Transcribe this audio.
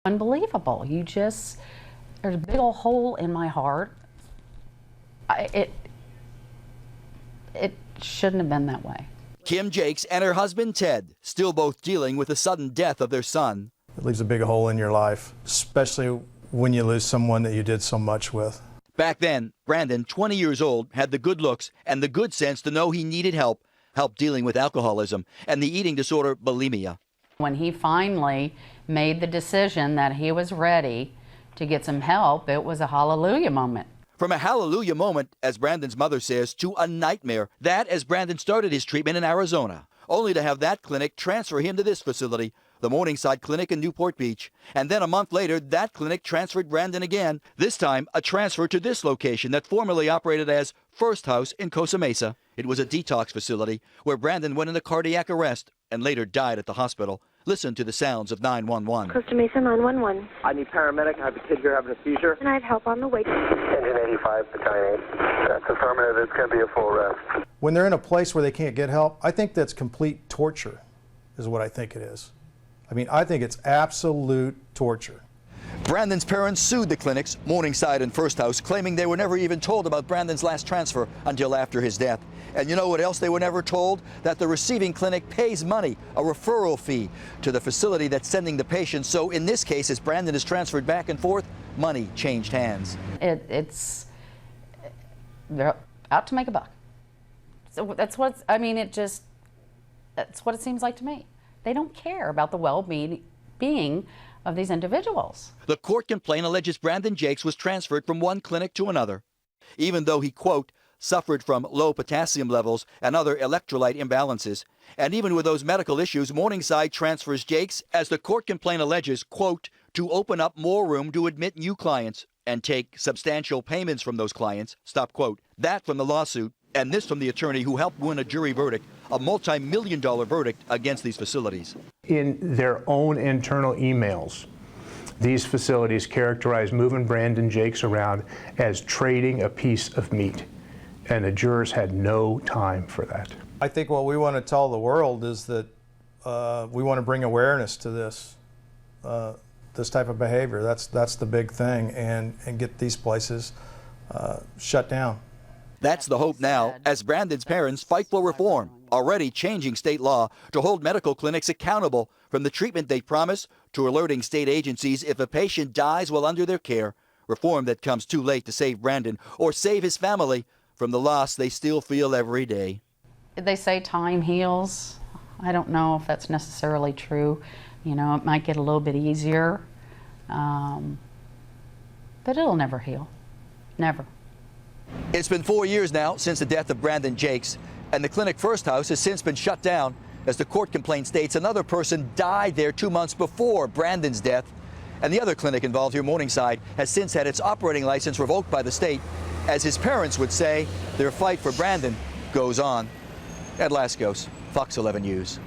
Unbelievable. There's a big old hole in my heart. It shouldn't have been that way. Kim Jacques and her husband Ted still both dealing with the sudden death of their son. It leaves a big hole in your life, especially when you lose someone that you did so much with. Back then, Brandon, 20 years old, had the good looks and the good sense to know he needed help dealing with alcoholism and the eating disorder bulimia. When he finally made the decision that he was ready to get some help, it was a hallelujah moment. From a hallelujah moment, as Brandon's mother says, to a nightmare. That as Brandon started his treatment in Arizona, only to have that clinic transfer him to this facility, the Morningside Clinic in Newport Beach. And then a month later, that clinic transferred Brandon again, this time a transfer to this location that formerly operated as First House in Costa Mesa. It was a detox facility where Brandon went into cardiac arrest and later died at the hospital. Listen to the sounds of 911. Costa Mesa 911. I need paramedic. I have a kid here having a seizure. And I have help on the way. Engine 85, battalion 8. That's affirmative. It's going to be a full arrest. When they're in a place where they can't get help, I think that's complete torture, is what I think it is. I mean, I think it's absolute torture. Brandon's parents sued the clinics, Morningside and First House, claiming they were never even told about Brandon's last transfer until after his death. And you know what else they were never told? That the receiving clinic pays money, a referral fee, to the facility that's sending the patient. So in this case, as Brandon is transferred back and forth, money changed hands. They're out to make a buck. So that's what it seems like to me. They don't care about the well-being of these individuals. The court complaint alleges Brandon Jacques was transferred from one clinic to another, even though he, quote, suffered from low potassium levels and other electrolyte imbalances. And even with those medical issues, Morningside transfers Jacques, as the court complaint alleges, quote, to open up more room to admit new clients and take substantial payments from those clients, stop quote. That from the lawsuit, and this from the attorney who helped win a jury verdict, a multi-million-dollar verdict against these facilities. In their own internal emails, these facilities characterize moving Brandon Jacques around as trading a piece of meat, and the jurors had no time for that. I think what we want to tell the world is that we want to bring awareness to this type of behavior. That's the big thing, and get these places shut down. That's the hope now, as Brandon's parents fight for reform, already changing state law to hold medical clinics accountable, from the treatment they promise to alerting state agencies if a patient dies while under their care, reform that comes too late to save Brandon or save his family from the loss they still feel every day. They say time heals. I don't know if that's necessarily true. You know, it might get a little bit easier, but it'll never heal. Never. It's been 4 years now since the death of Brandon Jacques, and the clinic First House has since been shut down. As the court complaint states, another person died there 2 months before Brandon's death. And the other clinic involved here, Morningside, has since had its operating license revoked by the state. As his parents would say, their fight for Brandon goes on. Ed Laskos, Fox 11 News.